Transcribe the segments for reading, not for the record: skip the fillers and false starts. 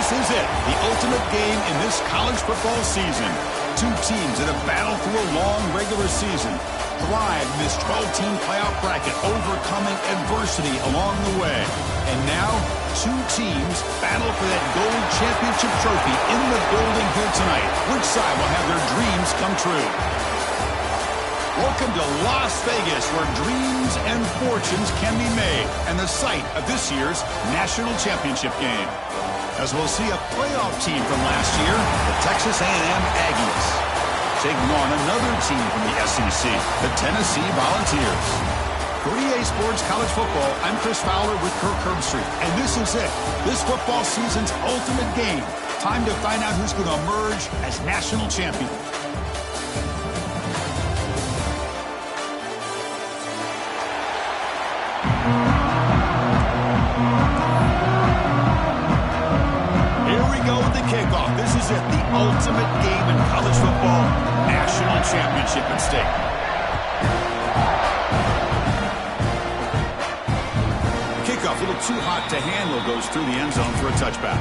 This is it, the ultimate game in this college football season. Two teams that have battled through a long regular season, thrived in this 12-team playoff bracket, overcoming adversity along the way. And now, two teams battle for that gold championship trophy in the building here tonight. Which side will have their dreams come true? Welcome to Las Vegas, where dreams and fortunes can be made, and the site of this year's national championship game. As we'll see a playoff team from last year, the Texas A&M Aggies, taking on another team from the SEC, the Tennessee Volunteers. For EA Sports College Football, I'm Chris Fowler with Kirk Herbstreit, and this is it, this football season's ultimate game. Time to find out who's going to emerge as national champion. Kickoff. This is it, the ultimate game in college football, national championship at stake. Kickoff, a little too hot to handle, goes through the end zone for a touchback.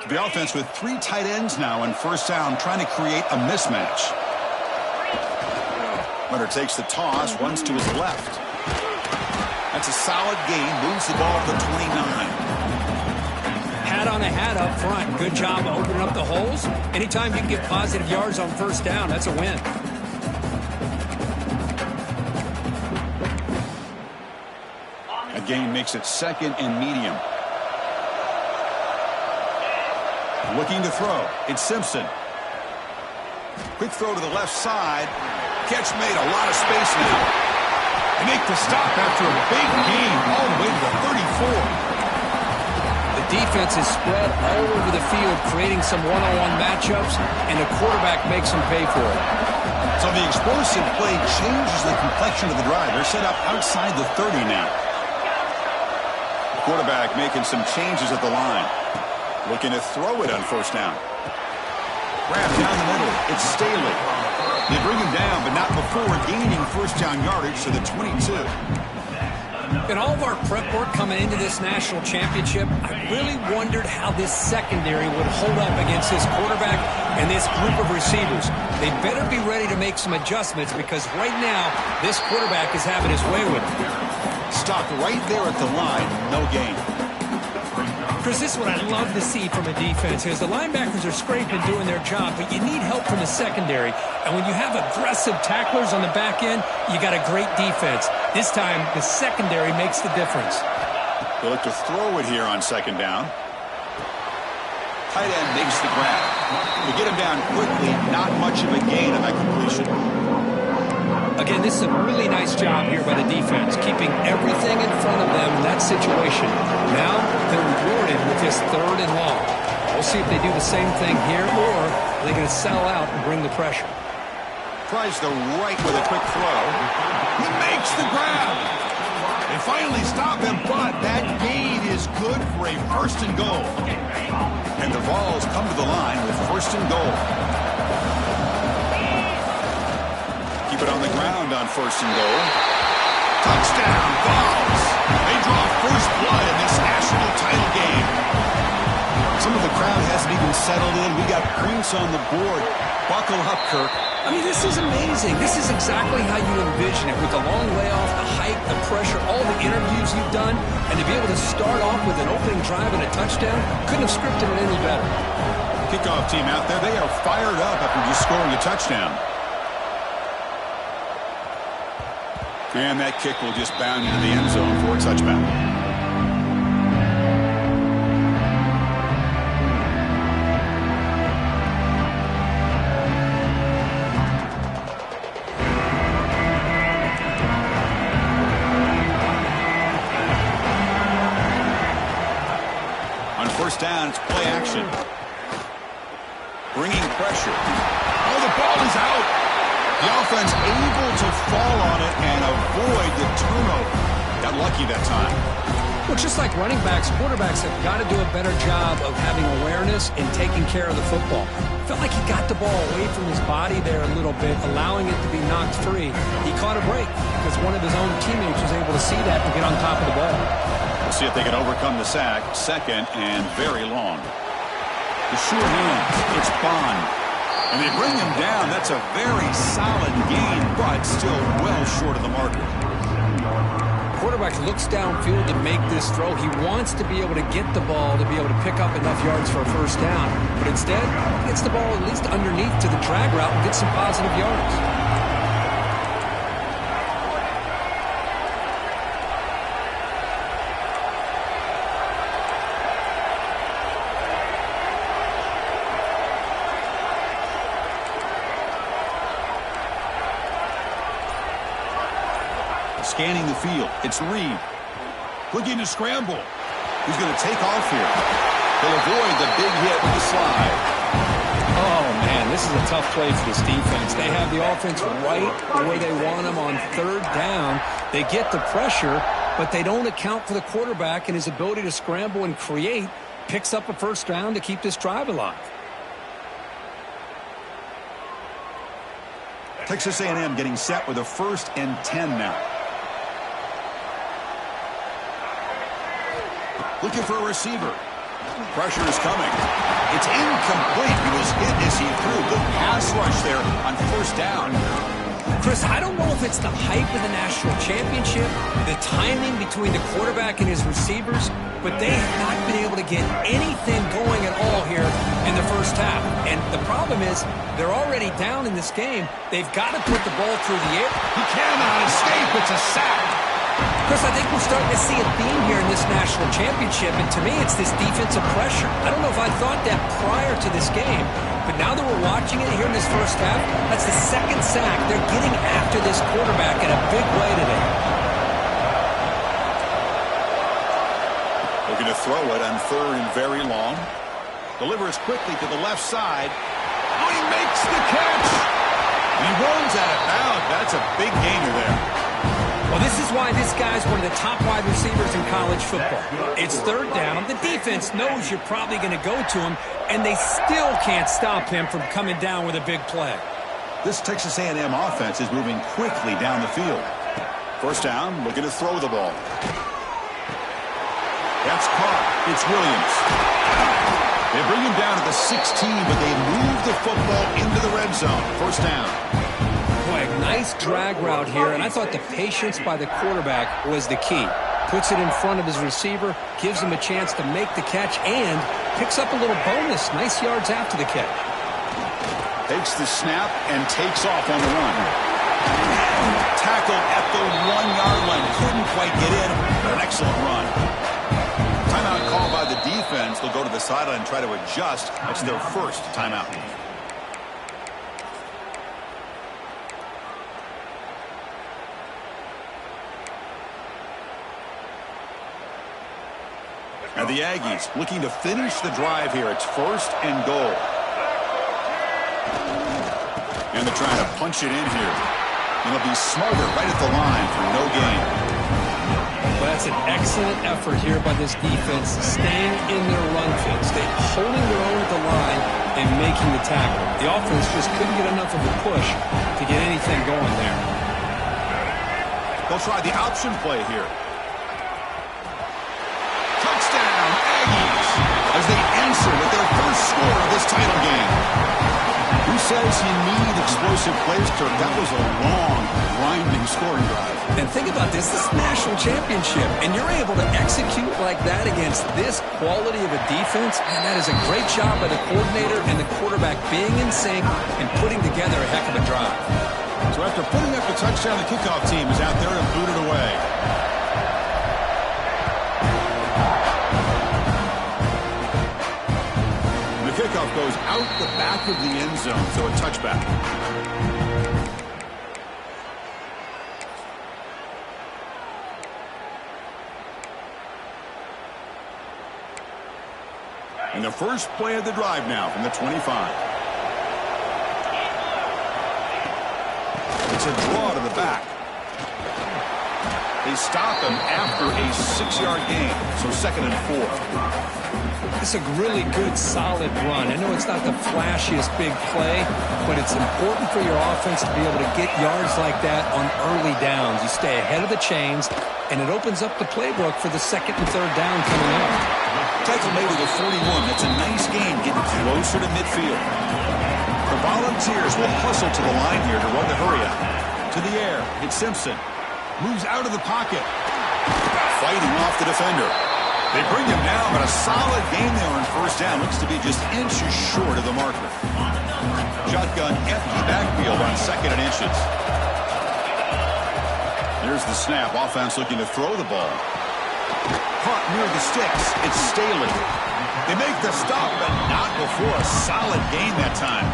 The offense with three tight ends now in first down, trying to create a mismatch. Runner takes the toss, runs to his left. That's a solid gain, moves the ball to the 29. Hat on a hat up front. Good job opening up the holes. Anytime you can get positive yards on first down, that's a win. A gain makes it second and medium. Looking to throw. It's Simpson. Quick throw to the left side. Catch made, a lot of space now. They make the stop after a big gain all the way to the 34. The defense is spread all over the field, creating some one-on-one matchups, and the quarterback makes them pay for it. So the explosive play changes the complexion of the drive. They're set up outside the 30 now. Quarterback making some changes at the line. Looking to throw it on first down. Grab down the middle. It's Staley. They bring him down, but not before gaining first down yardage to the 22. In all of our prep work coming into this national championship, I really wondered how this secondary would hold up against this quarterback and this group of receivers. They better be ready to make some adjustments because right now, this quarterback is having his way with it. Stopped right there at the line, no gain. Chris, this is what I love to see from a defense is the linebackers are scraping, doing their job, but you need help from the secondary. And when you have aggressive tacklers on the back end, you got a great defense. This time, the secondary makes the difference. They look to throw it here on second down. Tight end makes the grab. To get him down quickly, not much of a gain on that completion. Again, this is a really nice job here by the defense, keeping everything in front of them in that situation. Now, they're rewarded with this third and long. We'll see if they do the same thing here, or are they going to settle out and bring the pressure. Tries the right with a quick throw. He makes the grab. They finally stop him, but that gain is good for a first and goal. And the Vols come to the line with first and goal. Keep it on the ground on first and goal. Touchdown, Vols. They draw first blood in this national title game. Some of the crowd hasn't even settled in. We got Prince on the board. Buckle up, Kirk. I mean, this is amazing. This is exactly how you envision it, with the long layoff, the height, the pressure, all the interviews you've done, and to be able to start off with an opening drive and a touchdown, couldn't have scripted it any better. Kickoff team out there, they are fired up after just scoring a touchdown. And that kick will just bound into the end zone for a touchback. On first down, it's play action. Bringing pressure. Oh, the ball is out. The offense able to fall on it and avoid the turnover. Got lucky that time. Well, It's just like running backs, quarterbacks have got to do a better job of having awareness and taking care of the football. Felt like he got the ball away from his body there a little bit, allowing it to be knocked free. He caught a break because one of his own teammates was able to see that and get on top of the ball. We'll see if they can overcome the sack. Second and very long. The sure hands. It's Bond. And they bring him down. That's a very solid gain, but still well short of the marker. Quarterback looks downfield to make this throw. He wants to be able to get the ball to be able to pick up enough yards for a first down. But instead, he gets the ball at least underneath to the drag route and gets some positive yards. Scanning the field. It's Reed. Looking to scramble. He's going to take off here. He'll avoid the big hit with the slide. Oh, man, this is a tough play for this defense. They have the offense right where they want them on third down. They get the pressure, but they don't account for the quarterback and his ability to scramble and create. Picks up a first down to keep this drive alive. Texas A&M getting set with a 1st and 10 now. Looking for a receiver. Pressure is coming. It's incomplete. He was hit as he threw. Good pass rush there on 1st down. Chris, I don't know if it's the hype of the national championship, the timing between the quarterback and his receivers, but they have not been able to get anything going at all here in the first half. And the problem is they're already down in this game. They've got to put the ball through the air. He cannot escape. It's a sack. Chris, I think we're starting to see a theme here in this national championship, and to me it's this defensive pressure. I don't know if I thought that prior to this game, but now that we're watching it here in this first half, that's the 2nd sack. They're getting after this quarterback in a big way today. Looking to throw it on 3rd and very long. Delivers quickly to the left side. Oh, he makes the catch. He rolls out of bounds. That's a big gainer there. Well, this is why this guy's one of the top wide receivers in college football. It's 3rd down. The defense knows you're probably going to go to him, and they still can't stop him from coming down with a big play. This Texas A&M offense is moving quickly down the field. 1st down, looking to throw the ball. That's caught. It's Williams. They bring him down to the 16, but they move the football into the red zone. 1st down. Boy, nice drag route here, and I thought the patience by the quarterback was the key. Puts it in front of his receiver, gives him a chance to make the catch, and picks up a little bonus. Nice yards after the catch. Takes the snap and takes off on the run. Tackled at the 1-yard line. Couldn't quite get in, but an excellent run. Timeout called by the defense. They'll go to the sideline and try to adjust. That's their 1st timeout. And the Aggies looking to finish the drive here. It's 1st and goal. And they're trying to punch it in here. And they'll be smarter right at the line for no gain. Well, that's an excellent effort here by this defense, staying in their run fits. They're holding their own at the line and making the tackle. The offense just couldn't get enough of a push to get anything going there. They'll try the option play here. Touchdown, Aggies, as they answer with their 1st score of this title game. Who says you need explosive plays, Kirk? That was a long, grinding scoring drive. And think about this. This is national championship, and you're able to execute like that against this quality of a defense, and that is a great job by the coordinator and the quarterback being in sync and putting together a heck of a drive. So after putting up the touchdown, the kickoff team is out there and booted away. The kickoff goes out the back of the end zone, so a touchback. And the first play of the drive now from the 25. It's a draw to the back. They stop him after a 6-yard gain, so 2nd and 4. It's a really good, solid run. I know it's not the flashiest big play, but it's important for your offense to be able to get yards like that on early downs. You stay ahead of the chains, and it opens up the playbook for the 2nd and 3rd down coming up. Tackle made to the 41. That's a nice gain, getting closer to midfield. The Volunteers will hustle to the line here to run the hurry up. To the air, it's Simpson. Moves out of the pocket. Fighting off the defender. They bring him down, but a solid game there on 1st down. Looks to be just inches short of the marker. Shotgun empty backfield on 2nd and inches. There's the snap. Offense looking to throw the ball. Caught near the sticks. It's Staley. They make the stop, but not before a solid gain that time.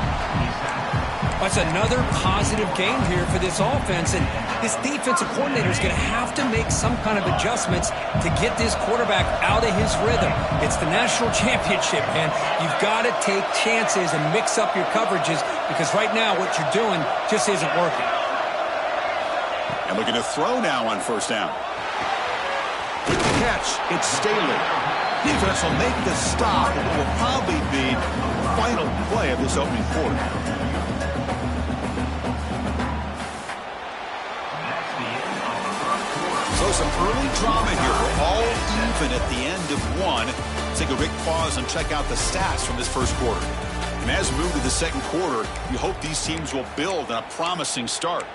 That's another positive game here for this offense, and this defensive coordinator is going to have to make some kind of adjustments to get this quarterback out of his rhythm. It's the national championship, man. You've got to take chances and mix up your coverages, because right now what you're doing just isn't working. And looking to throw now on 1st down. With the catch, it's Staley. Defense will make the stop, and it will probably be the final play of this opening quarter. So some early drama here. We're all even at the end of one. Take a quick pause and check out the stats from this 1st quarter. And as we move to the 2nd quarter, we hope these teams will build on a promising start.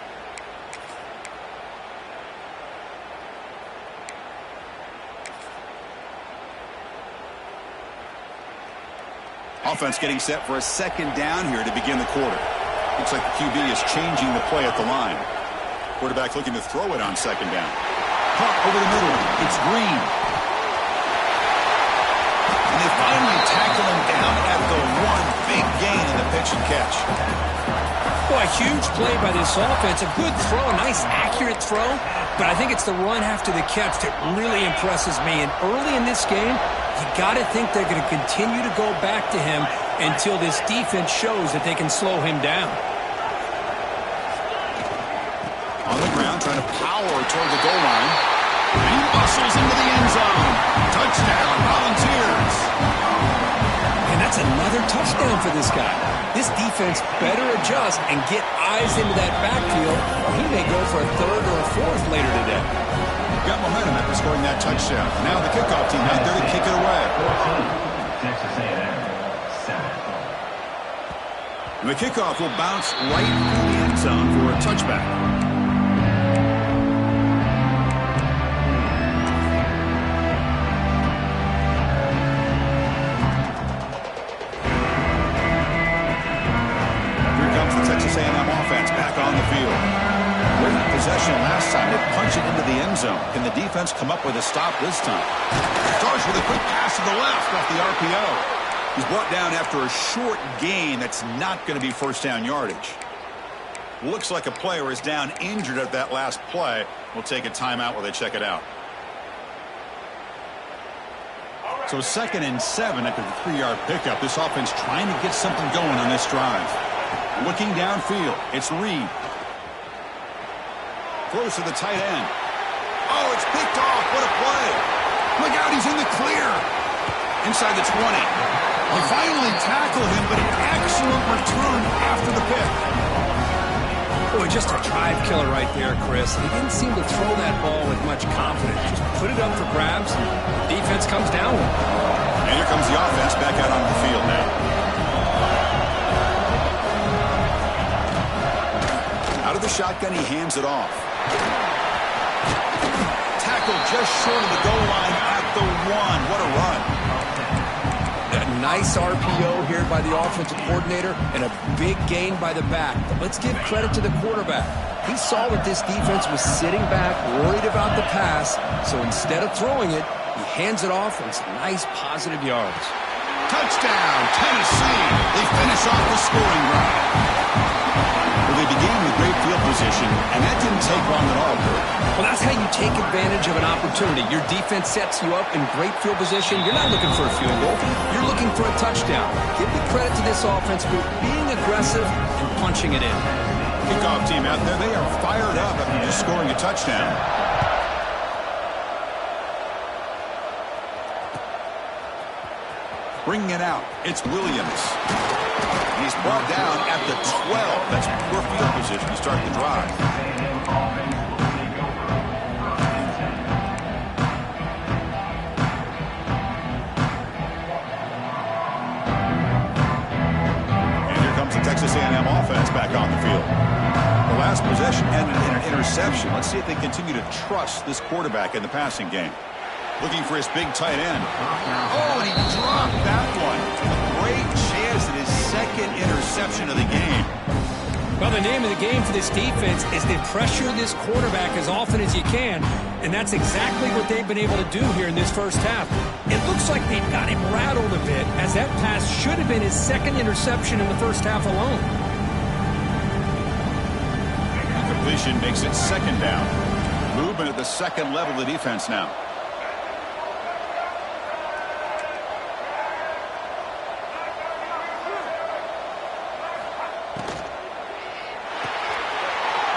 Offense getting set for a 2nd down here to begin the quarter. Looks like the QB is changing the play at the line. Quarterback looking to throw it on 2nd down. Caught over the middle. It's Green. And they finally tackle him down at the 1. Big gain in the pitch and catch. Boy, a huge play by this offense. A good throw, a nice accurate throw. But I think it's the run after the catch that really impresses me. And early in this game, you got to think they're going to continue to go back to him until this defense shows that they can slow him down. On the ground, trying to power toward the goal line. And he muscles into the end zone. Touchdown, Volunteers. And that's another touchdown for this guy. This defense better adjust and get eyes into that backfield, or he may go for a 3rd or a 4th later today. Got momentum after scoring that touchdown. Now the kickoff team out there to kick it away. Texas A&M, 7. And the kickoff will bounce right through the end zone for a touchback. Texas A&M offense back on the field. With possession last time, they punch it into the end zone. Can the defense come up with a stop this time? Starts with a quick pass to the left off the RPO. He's brought down after a short gain that's not going to be 1st down yardage. Looks like a player is down injured at that last play. We'll take a timeout while they check it out. So 2nd and 7 after the 3-yard pickup. This offense trying to get something going on this drive. Looking downfield, it's Reed. Throws to the tight end. Oh, it's picked off. What a play. Look out, he's in the clear. Inside the 20. They finally tackle him, but an excellent return after the pick. Boy, just a drive killer right there, Chris. He didn't seem to throw that ball with much confidence. Just put it up for grabs, and defense comes down with it. And here comes the offense back out on the field now. Out of the shotgun, he hands it off. Tackle just short of the goal line at the 1. What a run. A nice RPO here by the offensive coordinator and a big gain by the back. But let's give credit to the quarterback. He saw that this defense was sitting back, worried about the pass. So instead of throwing it, he hands it off and some nice positive yards. Touchdown, Tennessee. They finish off the scoring drive. Well, they began with great field position, and that didn't take long at all, Kurt. Well, that's how you take advantage of an opportunity. Your defense sets you up in great field position. You're not looking for a field goal. You're looking for a touchdown. Give the credit to this offense for being aggressive and punching it in. Kickoff team out there, they are fired up after just scoring a touchdown. Bringing it out, it's Williams. He's brought down at the 12. That's poor field position to start the drive. Texas A&M offense back on the field. The last possession ended in an interception. Let's see if they continue to trust this quarterback in the passing game. Looking for his big tight end. Oh, and he dropped that one. A great chance at his second interception of the game. Well, the name of the game for this defense is to pressure this quarterback as often as you can, and that's exactly what they've been able to do here in this first half. It looks like they've got him rattled a bit, as that pass should have been his second interception in the first half alone. Completion makes it second down. Movement at the second level of the defense now.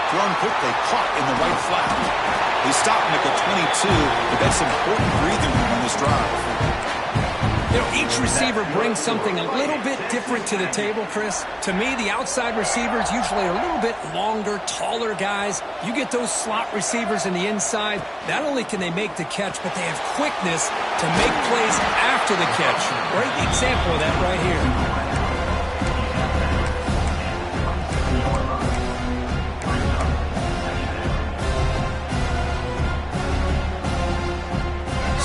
Thrown quickly, caught in the right flat. He stopped him at the 22, but that's important breathing room on this drive. You know, each receiver brings something a little bit different to the table, Chris. To me, the outside receivers usually are a little bit longer, taller guys. You get those slot receivers in the inside, not only can they make the catch, but they have quickness to make plays after the catch. Great example of that right here.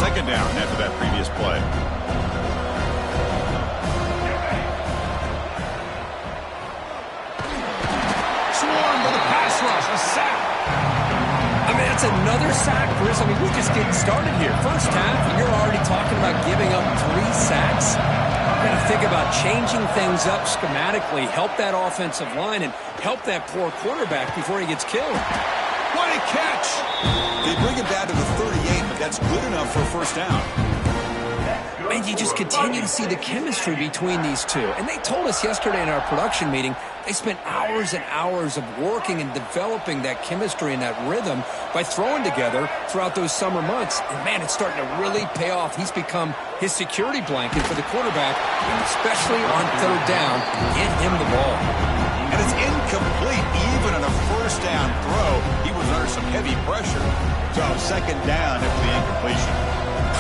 Second down after that previous play. Swarm with a pass rush, a sack. I mean, that's another sack, Chris. I mean, we're just getting started here. First half, and you're already talking about giving up 3 sacks. Got to think about changing things up schematically, help that offensive line, and help that poor quarterback before he gets killed. What a catch! They bring it down to the 38, but that's good enough for a first down. Man, you just continue to see the chemistry between these two. And they told us yesterday in our production meeting, they spent hours and hours of working and developing that chemistry and that rhythm by throwing together throughout those summer months. And, man, it's starting to really pay off. He's become his security blanket for the quarterback, and especially on third down, get him the ball. And it's incomplete even on a first down throw. He was under some heavy pressure. So second down after the incompletion.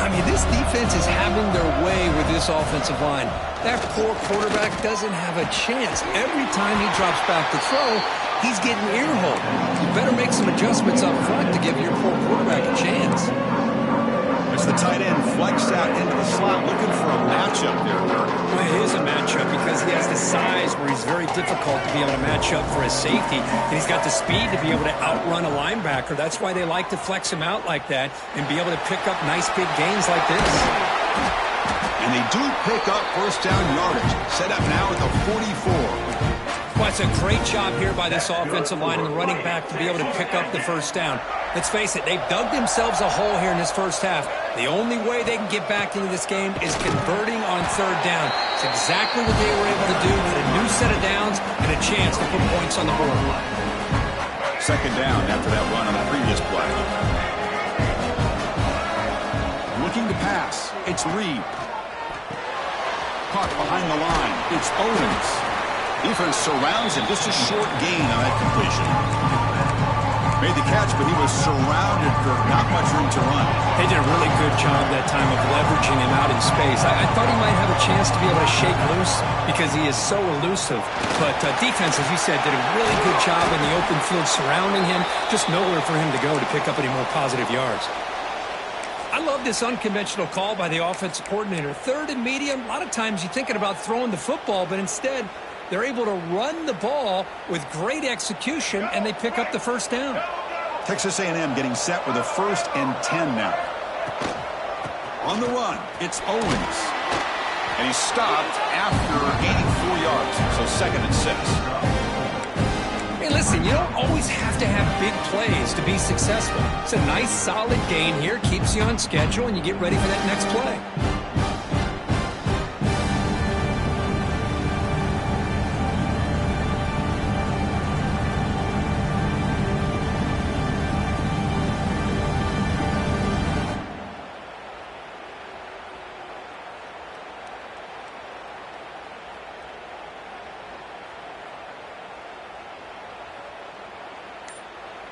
I mean, this defense is having their way with this offensive line. That poor quarterback doesn't have a chance. Every time he drops back to throw, he's getting earholed. You better make some adjustments up front to give your poor quarterback a chance. As the tight end flexed out into the slot, looking for a matchup there, Kirk. Well, it is a matchup because he has the size where he's very difficult to be able to match up for his safety. And he's got the speed to be able to outrun a linebacker. That's why they like to flex him out like that and be able to pick up nice big gains like this. And they do pick up first down yardage. Set up now at the 44. Well, it's a great job here by this offensive line and the running back to be able to pick up the first down. Let's face it, they've dug themselves a hole here in this first half. The only way they can get back into this game is converting on third down. It's exactly what they were able to do with a new set of downs and a chance to put points on the board. Second down after that run on the previous play. Looking to pass. It's Reed. Caught behind the line. It's Owens. Defense surrounds him. Just a short gain on that completion. Made the catch, but he was surrounded for not much room to run. They did a really good job that time of leveraging him out in space. I thought he might have a chance to be able to shake loose because he is so elusive. But defense, as you said, did a really good job in the open field surrounding him. Just nowhere for him to go to pick up any more positive yards. I love this unconventional call by the offensive coordinator. Third and medium, a lot of times you're thinking about throwing the football, but instead they're able to run the ball with great execution, and they pick up the first down. Texas A&M getting set with a 1st and 10 now. On the run, it's Owens. And he's stopped after gaining 4 yards, so 2nd and 6. Hey, listen, you don't always have to have big plays to be successful. It's a nice, solid gain here, keeps you on schedule, and you get ready for that next play.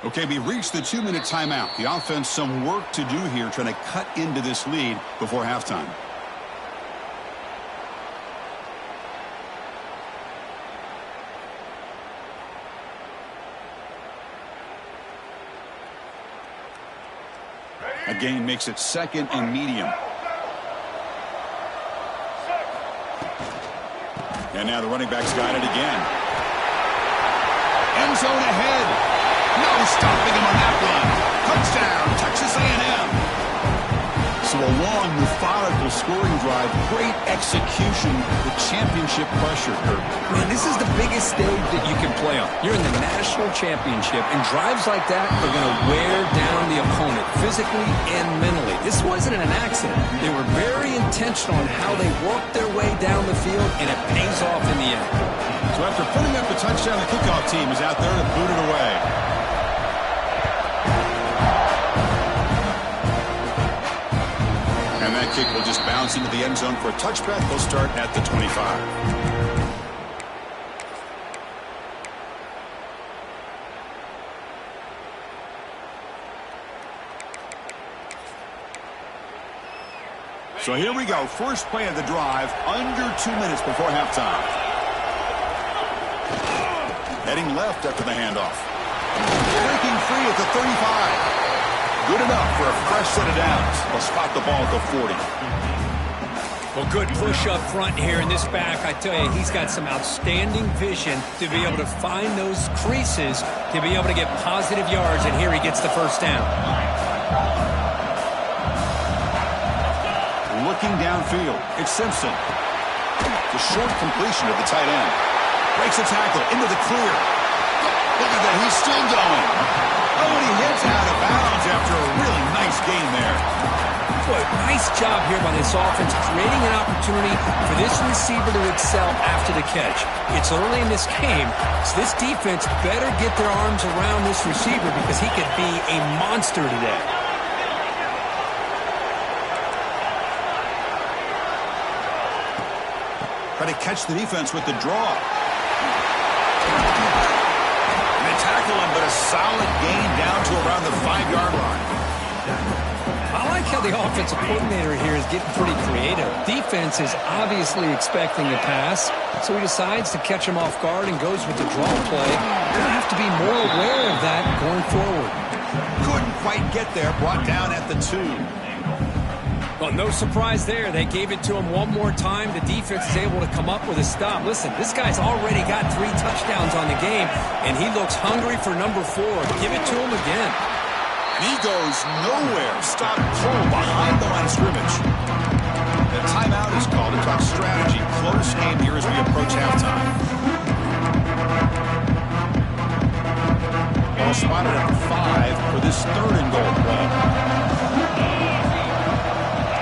Okay, we reached the 2-minute timeout. The offense some work to do here trying to cut into this lead before halftime. A gain makes it 2nd and medium. And now the running back's got it again. End zone ahead. No stopping him on that run. Touchdown, Texas A&M. So a long, methodical scoring drive. Great execution with championship pressure. Man, this is the biggest stage that you can play on. You're in the national championship, and drives like that are going to wear down the opponent physically and mentally. This wasn't an accident. They were very intentional on how they worked their way down the field, and it pays off in the end. So after putting up the touchdown, the kickoff team is out there to boot it away. And that kick will just bounce into the end zone for a touchback. They'll start at the 25. So here we go. First play of the drive, under 2 minutes before halftime. Heading left after the handoff. Breaking free at the 35. Good enough for a fresh set of downs. They'll spot the ball at the 40. Well, good push up front here in this back. I tell you, he's got some outstanding vision to be able to find those creases, to be able to get positive yards, and here he gets the first down. Looking downfield, it's Simpson. The short completion of the tight end. Breaks a tackle into the clear. Look at that, he's still going. Oh, and he hits out of bounds after a really nice gain there. Boy, nice job here by this offense, creating an opportunity for this receiver to excel after the catch. It's early in this game, so this defense better get their arms around this receiver because he could be a monster today. Try to catch the defense with the draw. And they tackle him, but a solid gain down to around the 5-yard line. I like how the offensive coordinator here is getting pretty creative. Defense is obviously expecting a pass, so he decides to catch him off guard and goes with the draw play. They're going to have to be more aware of that going forward. Couldn't quite get there, brought down at the 2. Well, no surprise there. They gave it to him one more time. The defense is able to come up with a stop. Listen, this guy's already got 3 touchdowns on the game, and he looks hungry for number 4. Give it to him again. He goes nowhere. Stop cold behind the line of scrimmage. The timeout is called to talk strategy. Close game here as we approach halftime. Ball spotted at the 5 for this 3rd and goal play.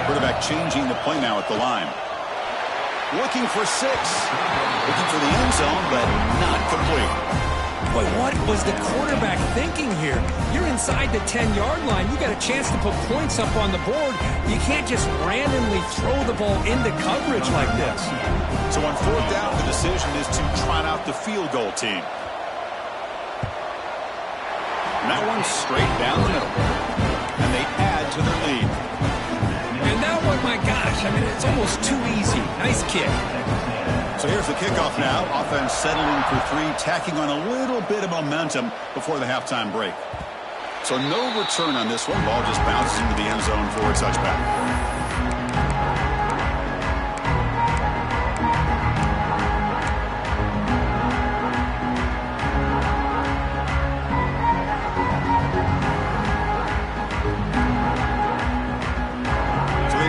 Quarterback changing the play now at the line. Looking for 6. Looking for the end zone, but not complete. Boy, what was the quarterback thinking here? You're inside the 10-yard line. You got a chance to put points up on the board. You can't just randomly throw the ball into coverage like this. So on 4th down, the decision is to trot out the field goal team. And that one's straight down the middle. And they add to their lead. And that one, my gosh, I mean, it's almost too easy. Nice kick. So here's the kickoff now. Offense settling for 3, tacking on a little bit of momentum before the halftime break. So no return on this one. Ball just bounces into the end zone for a touchback.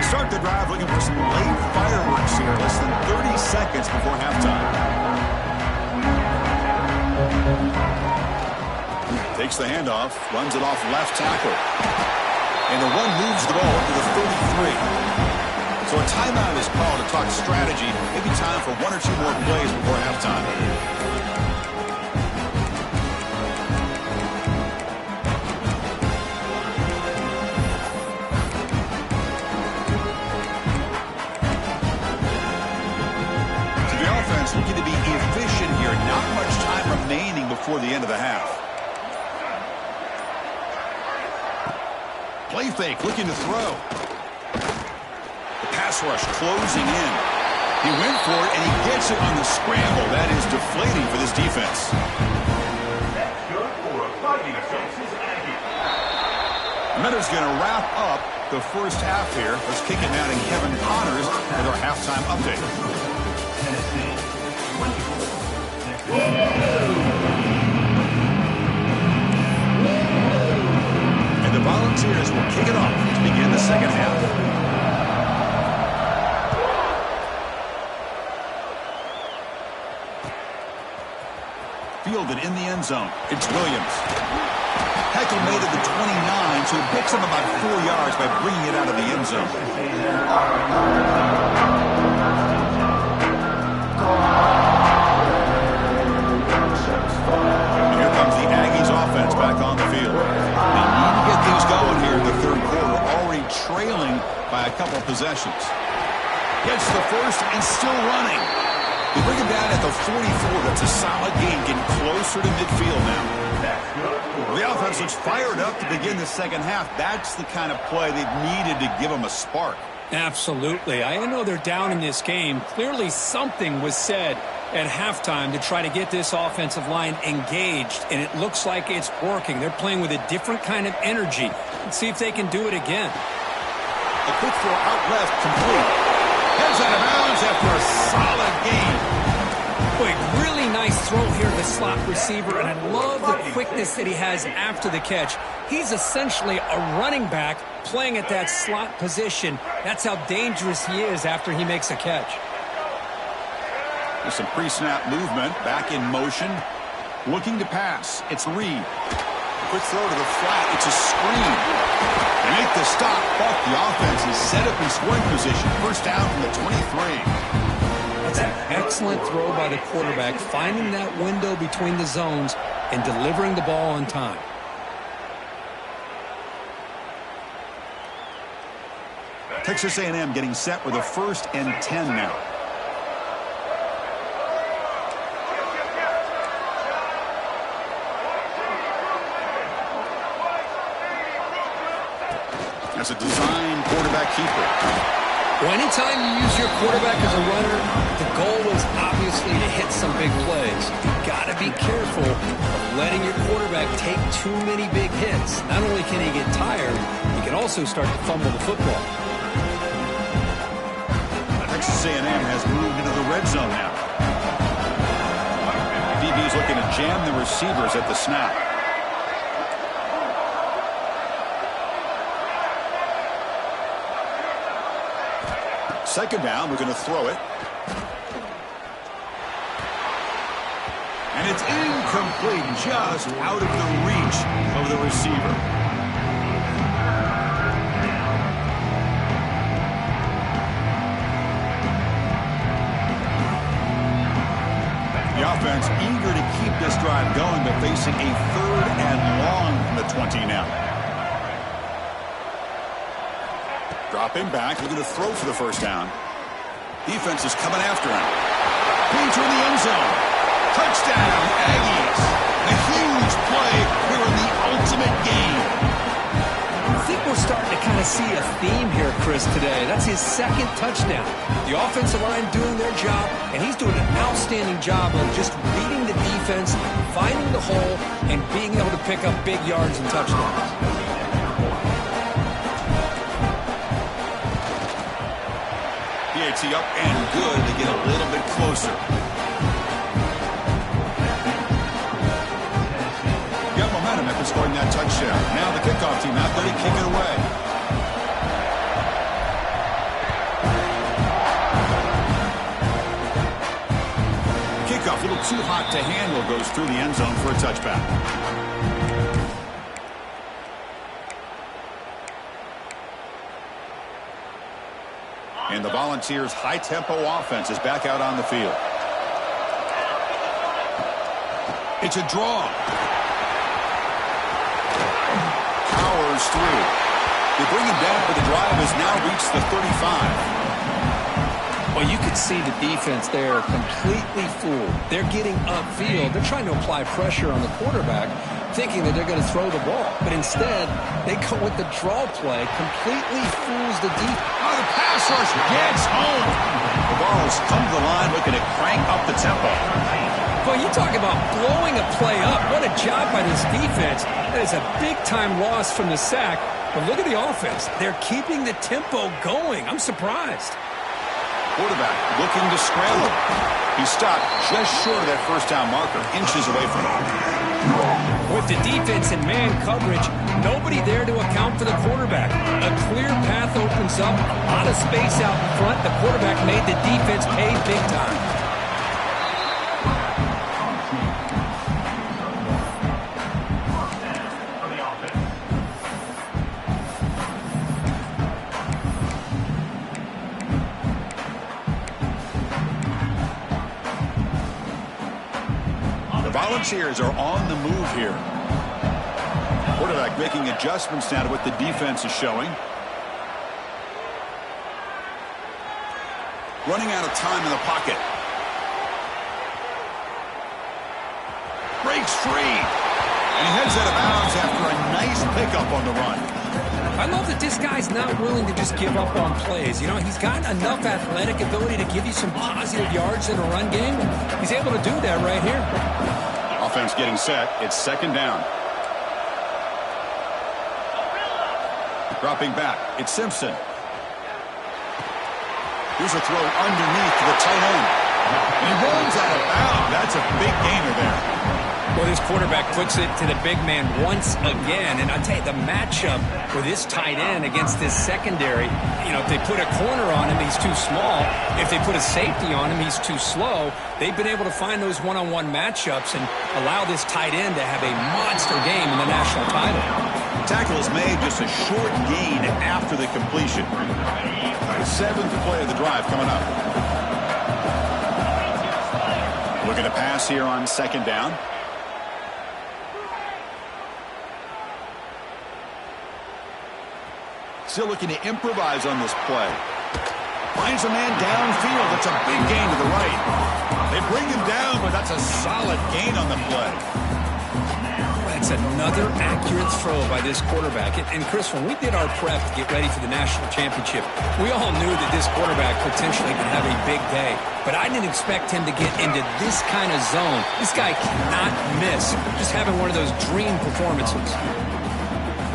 Start the drive looking for some late fireworks here. Less than 30 seconds before halftime. Takes the handoff, runs it off left tackle. And the run moves the ball to the 33. So a timeout is called to talk strategy. Maybe time for 1 or 2 more plays before halftime. Looking to be efficient here. Not much time remaining before the end of the half. Play fake, looking to throw. The pass rush closing in. He went for it, and he gets it on the scramble. That is deflating for this defense. That's good for a fighting Texas Aggie. Meadows going to wrap up the first half here. Let's kick it now to Kevin Connors with our halftime update. Tennessee, 24. And the Volunteers will kick it off to begin the second half. Fielded in the end zone. It's Williams. Heckel made it to 29, so he picks him about 4 yards by bringing it out of the end zone. And here comes the Aggies offense back on the field. They need to get things going here in the third quarter, already trailing by a couple possessions. Gets the first and still running. They bring him down at the 44. That's a solid gain, getting closer to midfield now. The offense looks fired up to begin the second half. That's the kind of play they've needed to give them a spark. Absolutely. I know they're down in this game. Clearly something was said at halftime to try to get this offensive line engaged, and it looks like it's working. They're playing with a different kind of energy. Let's see if they can do it again. A quick throw out left, complete. Heads out of bounds after a solid gain. Boy, really nice throw here to the slot receiver, and I love the quickness that he has after the catch. He's essentially a running back playing at that slot position. That's how dangerous he is after he makes a catch. There's some pre-snap movement, back in motion. Looking to pass. It's Reed. Quick throw to the flat. It's a screen. They make the stop, but the offense is set up in scoring position. First down from the 23. That's an excellent throw by the quarterback, finding that window between the zones and delivering the ball on time. Texas A&M getting set with a 1st and 10 now. That's a design quarterback keeper. Well, anytime you use your quarterback as a runner, the goal is obviously to hit some big plays. You've got to be careful of letting your quarterback take too many big hits. Not only can he get tired, he can also start to fumble the football. Texas A&M has moved into the red zone now. DB's looking to jam the receivers at the snap. Second down, we're going to throw it. And it's incomplete, just out of the reach of the receiver. The offense eager to keep this drive going, but facing a 3rd and long from the 20 now. Dropping back, looking to throw for the first down. Defense is coming after him. Into the end zone. Touchdown, Aggies. A huge play here in the ultimate game. I think we're starting to kind of see a theme here, Chris, today. That's his 2nd touchdown. The offensive line doing their job, and he's doing an outstanding job of just reading the defense, finding the hole, and being able to pick up big yards and touchdowns. PAT up and good to get a little bit closer. Got momentum after scoring that touchdown. Now the kickoff team out there to kick it away. Kickoff a little too hot to handle, goes through the end zone for a touchback. And the Volunteers' high-tempo offense is back out on the field. It's a draw. Powers through. They bring him down, but the drive has now reached the 35. Well, you could see the defense there completely fooled. They're getting upfield. They're trying to apply pressure on the quarterback, thinking that they're going to throw the ball. But instead, they go with the draw play, completely fools the defense. Oh, the pass rush gets home. The ball's come to the line looking to crank up the tempo. Well, you talk about blowing a play up. What a job by this defense. That is a big-time loss from the sack. But look at the offense. They're keeping the tempo going. I'm surprised. Quarterback looking to scramble. He stopped just short of that first down marker, inches away from him. With the defense and man coverage, nobody there to account for the quarterback. A clear path opens up, a lot of space out in front. The quarterback made the defense pay big time. Volunteers are on the move here. Quarterback making adjustments now to what the defense is showing. Running out of time in the pocket. Breaks free. And he heads out of bounds after a nice pickup on the run. I love that this guy's not willing to just give up on plays. You know, he's got enough athletic ability to give you some positive yards in a run game. He's able to do that right here. Offense getting set. It's second down. Dropping back. It's Simpson. Here's a throw underneath to the tight end. And he rolls out of bounds. That's a big gainer there. Well, this quarterback puts it to the big man once again. And I tell you, the matchup for this tight end against this secondary, you know, if they put a corner on him, he's too small. If they put a safety on him, he's too slow. They've been able to find those one-on-one matchups and allow this tight end to have a monster game in the national title. Tackle is made, just a short gain after the completion. The seventh play of the drive coming up. Looking to pass here on second down. Still looking to improvise on this play. Finds a man downfield. That's a big gain to the right. They bring him down, but that's a solid gain on the play. That's another accurate throw by this quarterback. And Chris, when we did our prep to get ready for the national championship, we all knew that this quarterback potentially could have a big day. But I didn't expect him to get into this kind of zone. This guy cannot miss. Just having one of those dream performances.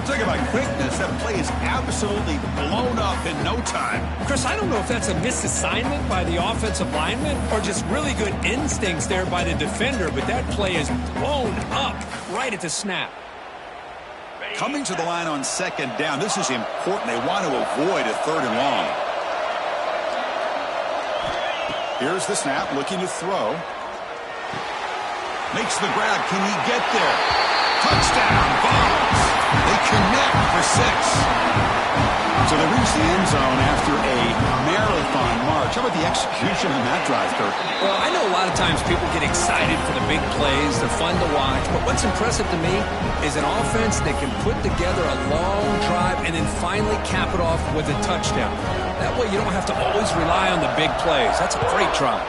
Talk about quickness. That play is absolutely blown up in no time. Chris, I don't know if that's a misassignment by the offensive lineman or just really good instincts there by the defender, but that play is blown up right at the snap. Coming to the line on second down, this is important. They want to avoid a third and long. Here's the snap, looking to throw. Makes the grab. Can he get there? Touchdown, Vols. They connect for 6. So they reach the end zone after a marathon march. How about the execution on that drive, Kirk? Well, I know a lot of times people get excited for the big plays. They're fun to watch. But what's impressive to me is an offense that can put together a long drive and then finally cap it off with a touchdown. That way you don't have to always rely on the big plays. That's a great drive.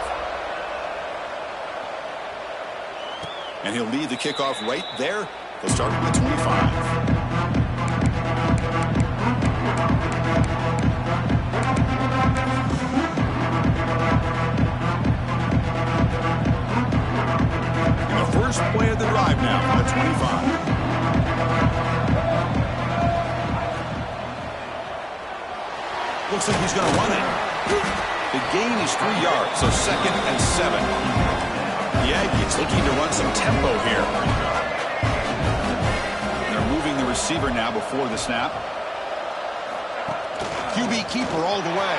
And he'll lead the kickoff right there. They'll start at the 25. First play of the drive now from the 25. Looks like he's going to run it. The gain is 3 yards, so second and 7. The Aggies looking to run some tempo here. They're moving the receiver now before the snap. QB keeper all the way.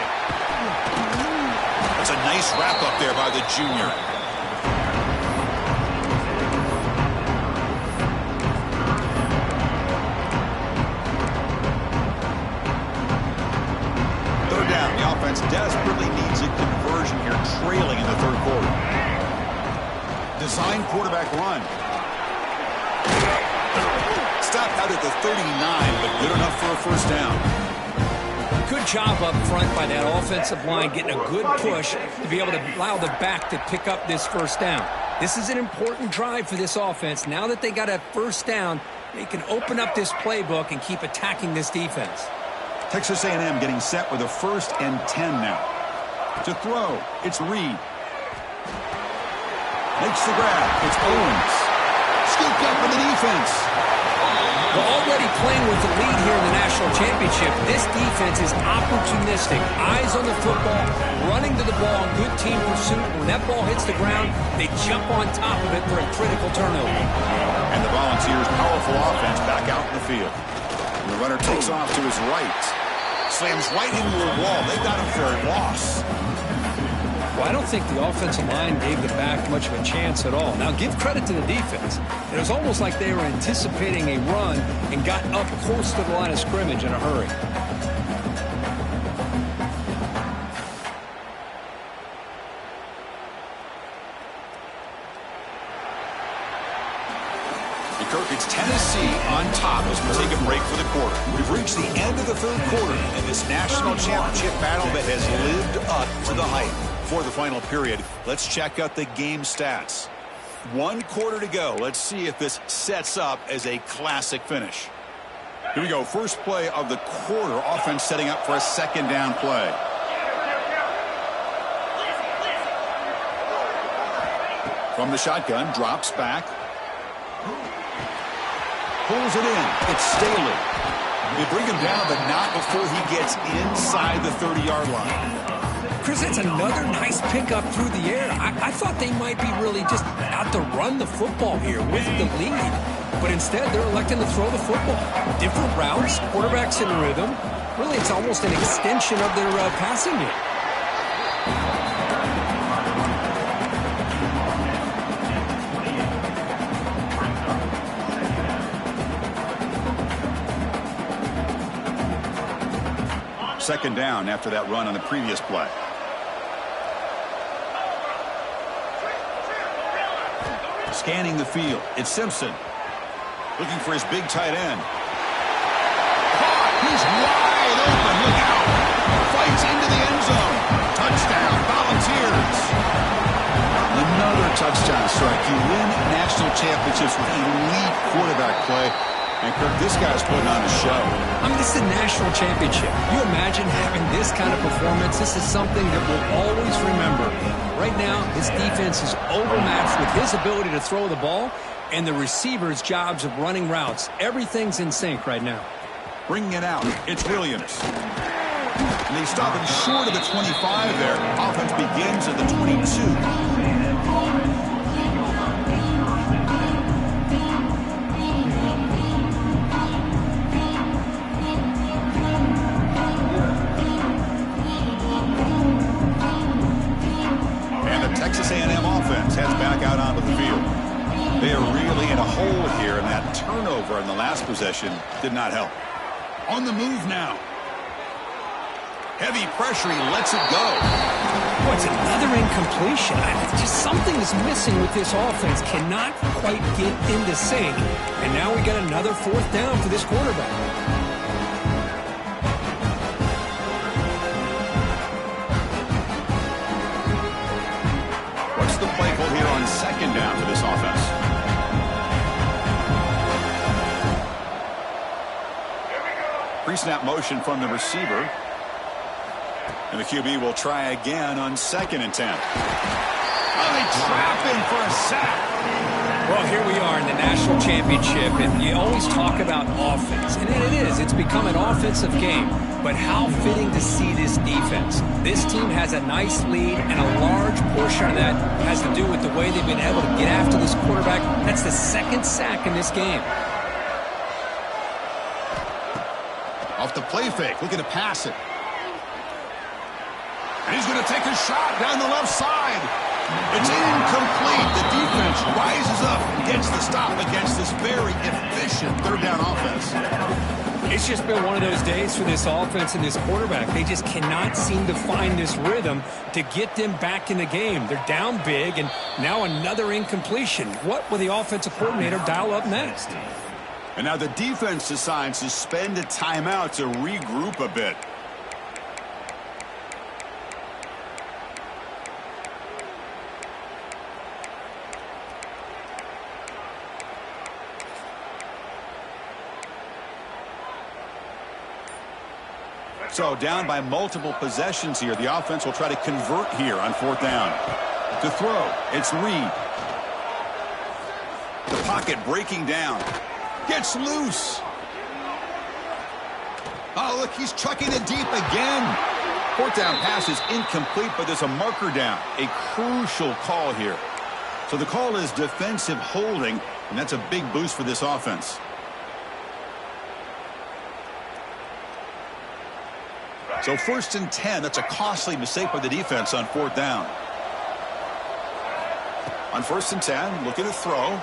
That's a nice wrap up there by the junior. Desperately needs a conversion here, trailing in the third quarter. Design quarterback run. Stopped out at the 39, but good enough for a first down. Good job up front by that offensive line, getting a good push to be able to allow the back to pick up this first down. This is an important drive for this offense. Now that they got a first down, they can open up this playbook and keep attacking this defense. Texas A&M getting set with a 1st and 10 now. To throw, it's Reed. Makes the grab. It's Owens. Scooped up for the defense. Well, already playing with the lead here in the national championship, this defense is opportunistic. Eyes on the football, running to the ball, good team pursuit. When that ball hits the ground, they jump on top of it for a critical turnover. And the Volunteers' powerful offense back out in the field. And the runner takes off to his right. Slams right into the wall. They got him for a loss. Well, I don't think the offensive line gave the back much of a chance at all. Now, give credit to the defense. It was almost like they were anticipating a run and got up close to the line of scrimmage in a hurry. Kirk, it's Tennessee on top as we take a break for the quarter. We've reached the end of the 3rd quarter in this national championship battle that has lived up to the hype. For the final period, let's check out the game stats. 1 quarter to go. Let's see if this sets up as a classic finish. Here we go. First play of the quarter. Offense setting up for a 2nd down play. From the shotgun, drops back. Pulls it in. It's Staley. They bring him down, but not before he gets inside the 30-yard line. Chris, that's another nice pickup through the air. I thought they might be really just out to run the football here with the lead. But instead, they're electing to throw the football. Different routes, quarterbacks in rhythm. Really, it's almost an extension of their passing game. Second down after that run on the previous play. Scanning the field. It's Simpson. Looking for his big tight end. He's wide open. Look out. Fights into the end zone. Touchdown. Volunteers. Another touchdown strike. You win national championships with elite quarterback play. And Kirk, this guy's putting on a show. I mean, this is a national championship. You imagine having this kind of performance? This is something that we'll always remember. Right now, his defense is overmatched with his ability to throw the ball and the receivers' jobs of running routes. Everything's in sync right now. Bringing it out, it's Williams. And they stop him short of the 25 there. Offense begins at the 22. Texas A&M offense heads back out onto the field. They are really in a hole here, and that turnover in the last possession did not help. On the move now. Heavy pressure, he lets it go. Boy, it's another incompletion. Just something is missing with this offense. Cannot quite get into sync. And now we got another 4th down for this quarterback. The play call here on 2nd down for this offense. Pre-snap motion from the receiver. And the QB will try again on 2nd and 10. Oh, they trap him for a sack. Well, here we are in the national championship, and you always talk about offense. And it is. It's become an offensive game. But how fitting to see this defense. This team has a nice lead, and a large portion of that has to do with the way they've been able to get after this quarterback. That's the 2nd sack in this game. Off the play fake, looking to pass it. And he's going to take a shot down the left side. It's incomplete. The defense rises up and gets the stop against this very efficient 3rd down offense. It's just been one of those days for this offense and this quarterback. They just cannot seem to find this rhythm to get them back in the game. They're down big, and now another incompletion. What will the offensive coordinator dial up next? And now the defense decides to spend a timeout to regroup a bit. So down by multiple possessions here. The offense will try to convert here on 4th down. To throw, it's Reed. The pocket breaking down. Gets loose. Oh, look, he's chucking it deep again. 4th down pass is incomplete, but there's a marker down. A crucial call here. So the call is defensive holding, and that's a big boost for this offense. So 1st and 10, that's a costly mistake by the defense on 4th down. On 1st and 10, looking to throw.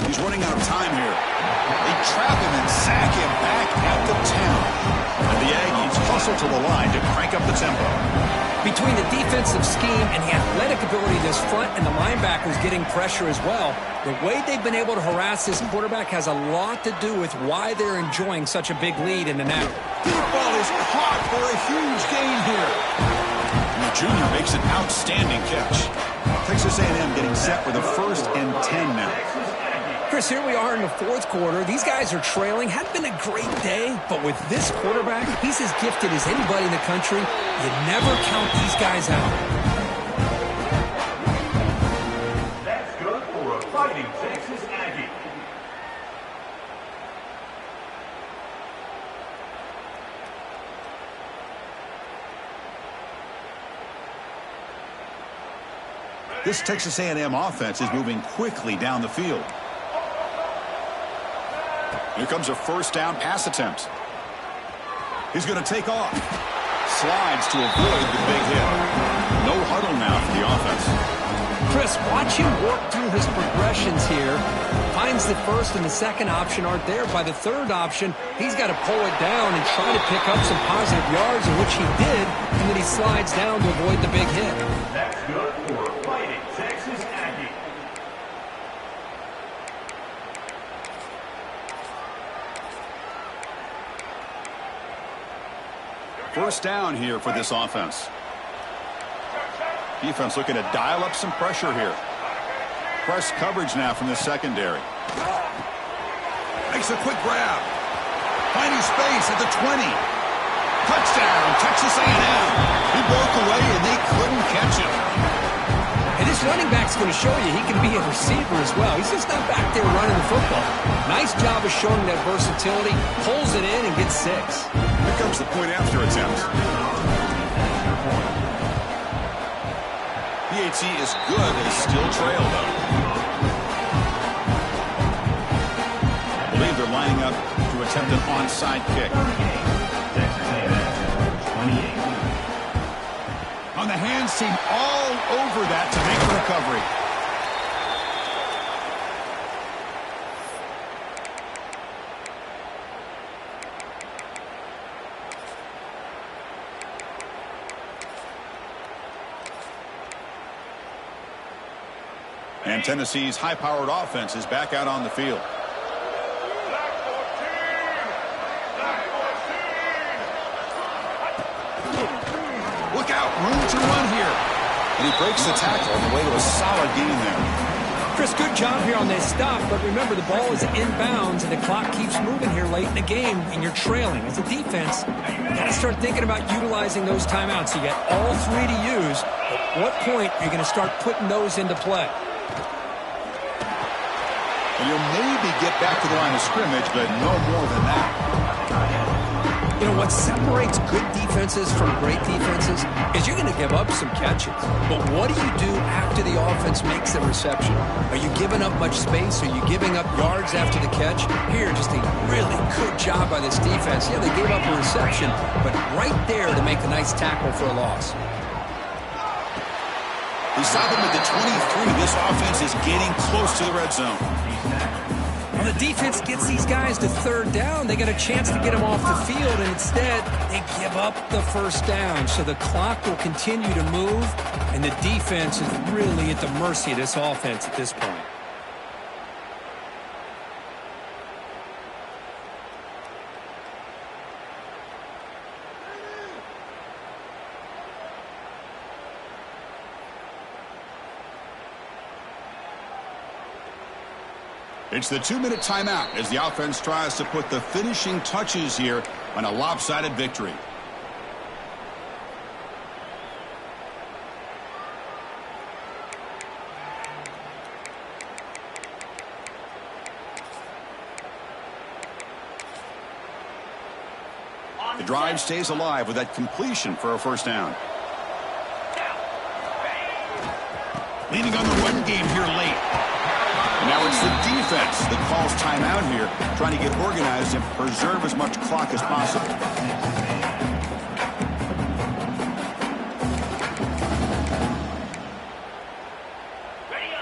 He's running out of time here. They trap him and sack him back at the 10. And the Aggies hustle to the line to crank up the tempo. Between the defensive scheme and the athletic ability of this front and the linebackers getting pressure as well, the way they've been able to harass this quarterback has a lot to do with why they're enjoying such a big lead in the now. Deep ball is caught for a huge gain here. And the junior makes an outstanding catch. Texas A&M getting set for the 1st and 10 now. Chris, here we are in the 4th quarter. These guys are trailing. Hadn't been a great day, but with this quarterback, he's as gifted as anybody in the country. You never count these guys out. That's good for a fighting Texas Aggie. This Texas A&M offense is moving quickly down the field. Here comes a 1st down pass attempt. He's going to take off. Slides to avoid the big hit. No huddle now for the offense. Chris, watch him work through his progressions here. Finds the 1st and the 2nd option aren't there. By the 3rd option, he's got to pull it down and try to pick up some positive yards, in which he did, and then he slides down to avoid the big hit. That's good for a fighting Texas Aggie. 1st down here for this offense. Defense looking to dial up some pressure here. Press coverage now from the secondary. Makes a quick grab. Finding space at the 20. Touchdown, Texas A&M. He broke away and they couldn't catch him. And this running back's going to show you he can be a receiver as well. He's just not back there running the football. Nice job of showing that versatility. Pulls it in and gets 6. Here comes the point after attempt. PAT is good, but is still trailed though. I believe they're lining up to attempt an onside kick. Texas A&M, 28. On the hands team all over that to make the recovery. And Tennessee's high-powered offense is back out on the field. Look out, room to run here. And he breaks the tackle on the way to a solid gain there. Chris, good job here on that stop, but remember the ball is inbounds and the clock keeps moving here late in the game and you're trailing. As a defense, you got to start thinking about utilizing those timeouts. You got all 3 to use. At what point are you going to start putting those into play? And you'll maybe get back to the line of scrimmage, but no more than that. You know, what separates good defenses from great defenses is you're going to give up some catches. But what do you do after the offense makes the reception? Are you giving up much space? Are you giving up yards after the catch? Here, just a really good job by this defense. Yeah, they gave up a reception, but right there to make a nice tackle for a loss. We stop him at the 23. This offense is getting close to the red zone. Well, the defense gets these guys to 3rd down. They got a chance to get them off the field, and instead they give up the 1st down. So the clock will continue to move, and the defense is really at the mercy of this offense at this point. It's the 2-minute timeout as the offense tries to put the finishing touches here on a lopsided victory. The drive stays alive with that completion for a first down. Leaning on the run game here late. Now it's the defense that calls timeout here, trying to get organized and preserve as much clock as possible.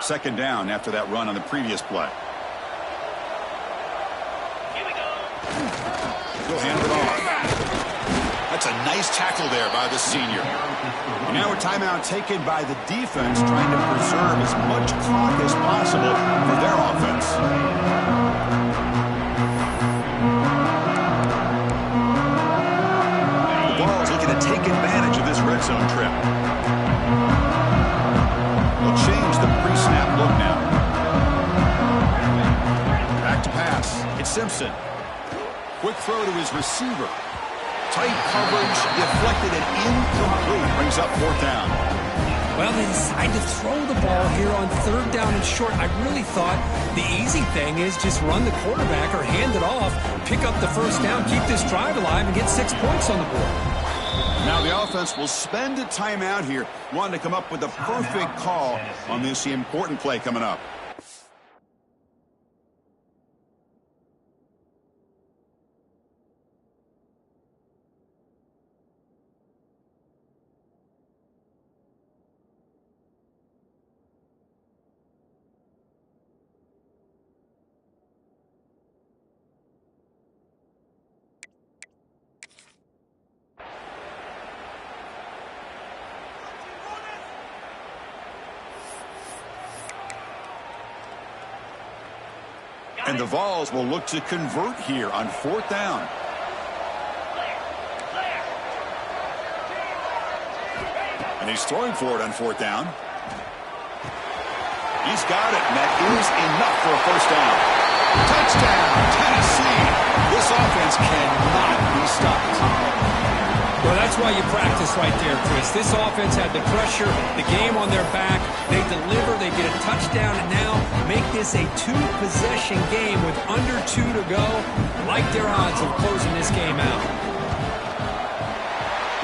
Second down after that run on the previous play. He'll hand it off. That's a nice tackle there by the senior. And now a timeout taken by the defense, trying to preserve as much clock as possible for their offense. The Vols looking to take advantage of this red zone trip. They'll change the pre-snap look now. Back to pass. It's Simpson. Quick throw to his receiver. Tight coverage, deflected and incomplete. Brings up fourth down. Well, they decide to throw the ball here on third down and short. I really thought the easy thing is just run the quarterback or hand it off, pick up the first down, keep this drive alive, and get 6 points on the board. Now the offense will spend a timeout here, wanting to come up with the perfect call on this important play coming up. And the Vols will look to convert here on fourth down. And he's throwing for it on fourth down. He's got it, and that is enough for a first down. Touchdown, Tennessee. This offense cannot be stopped. Well, that's why you practice right there, Chris. This offense had the pressure, the game on their back. They deliver, they get a touchdown, and now make this a two-possession game with under 2 to go. Like their odds of closing this game out.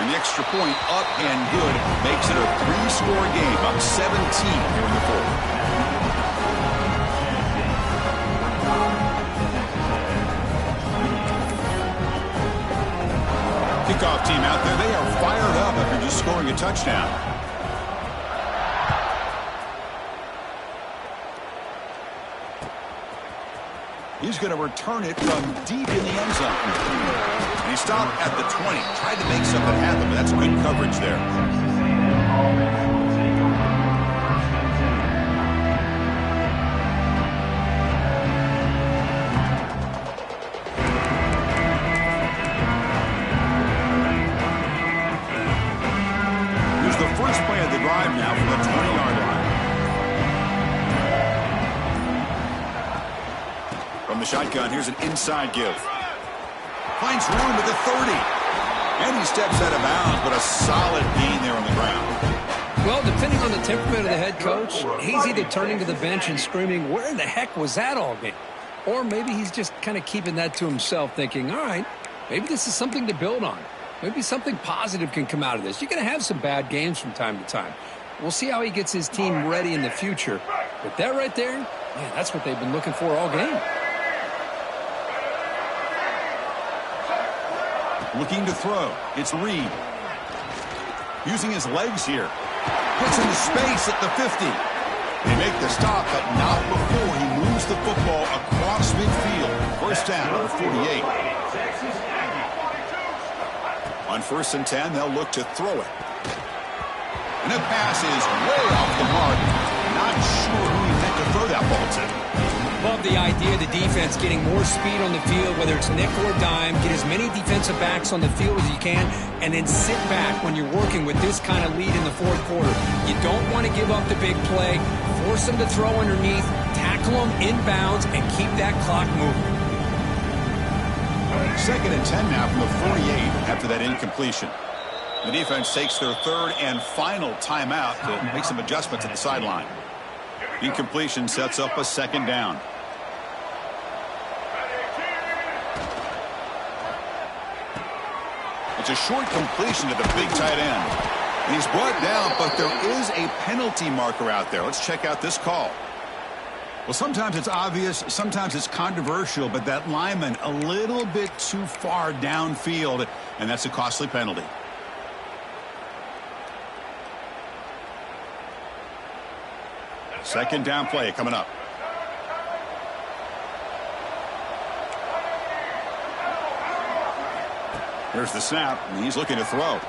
And the extra point up and good makes it a 3-score game, up 17 here in the fourth. Kickoff team out there. They are fired up after just scoring a touchdown. He's going to return it from deep in the end zone. And he stopped at the 20. Tried to make something happen, but that's good coverage there. Drive now from the 20-yard line. From the shotgun, here's an inside give. Finds room at the 30. And he steps out of bounds, but a solid gain there on the ground. Well, depending on the temperament of the head coach, he's either turning to the bench and screaming, where the heck was that all game? Or maybe he's just kind of keeping that to himself, thinking, all right, maybe this is something to build on. Maybe something positive can come out of this. You're going to have some bad games from time to time. We'll see how he gets his team ready in the future. But that right there, man, that's what they've been looking for all game. Looking to throw. It's Reed. Using his legs here. Puts into space at the 50. They make the stop, but not before he moves the football across midfield. First down, number 48. On 1st and 10, they'll look to throw it. And the pass is way off the mark. Not sure who he meant to throw that ball to. Love the idea of the defense getting more speed on the field, whether it's nickel or dime. Get as many defensive backs on the field as you can, and then sit back when you're working with this kind of lead in the fourth quarter. You don't want to give up the big play. Force them to throw underneath, tackle them inbounds, and keep that clock moving. 2nd and 10 now from the 48 after that incompletion. The defense takes their third and final timeout to make some adjustments at the sideline. Incompletion sets up a second down. It's a short completion to the big tight end. And he's brought down, but there is a penalty marker out there. Let's check out this call. Well, sometimes it's obvious, sometimes it's controversial, but that lineman a little bit too far downfield, and that's a costly penalty. Second down play coming up. Here's the snap, and he's looking to throw.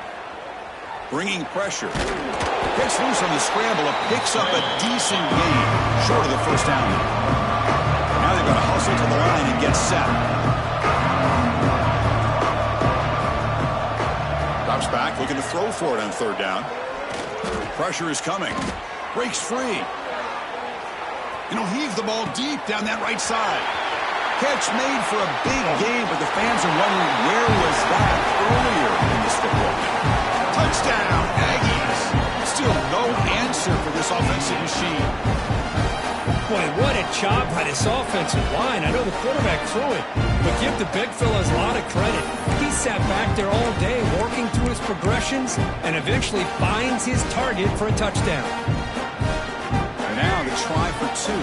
Bringing pressure. Gets loose on the scramble and picks up a decent gain, short of the first down. Now they've got to hustle to the line and get set. Drops back, looking to throw for it on third down. Pressure is coming. Breaks free. And he'll heave the ball deep down that right side. Catch made for a big gain, but the fans are wondering where was that earlier in this football game. Touchdown, Aggies. Still no answer for this offensive machine. Boy, what a job by this offensive line. I know the quarterback threw it, but give the big fellas a lot of credit. He sat back there all day working through his progressions and eventually finds his target for a touchdown. And now the try for two.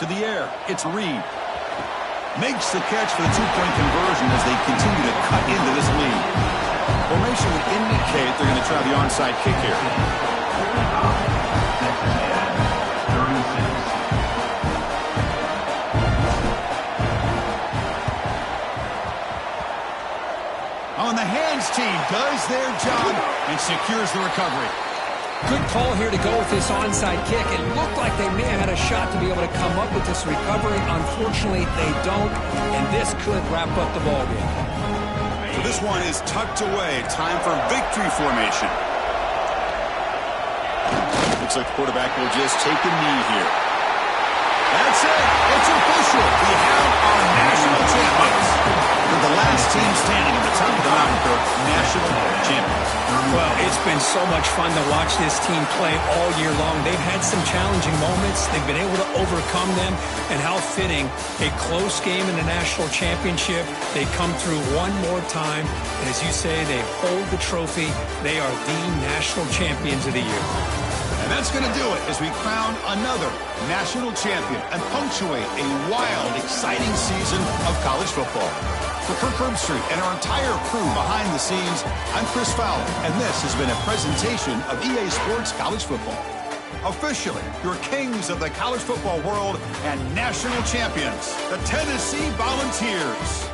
To the air, it's Reed. Makes the catch for the two-point conversion as they continue to cut into this lead. Formation would indicate they're going to try the onside kick here. On the hands team does their job and secures the recovery. Good call here to go with this onside kick. It looked like they may have had a shot to be able to come up with this recovery. Unfortunately, they don't, and this could wrap up the ballgame. So this one is tucked away. Time for victory formation. Looks like the quarterback will just take a knee here. That's it. It's official. We have our national champions. They're the last team standing at the top of the mountain. They're national champions. Well, it's been so much fun to watch this team play all year long. They've had some challenging moments. They've been able to overcome them. And how fitting, a close game in the national championship. They come through one more time. And as you say, they hold the trophy. They are the national champions of the year. And that's going to do it as we crown another national champion and punctuate a wild, exciting season of college football. For Kirk Herbstreit and our entire crew behind the scenes, I'm Chris Fowler, and this has been a presentation of EA Sports College Football. Officially, your kings of the college football world and national champions, the Tennessee Volunteers.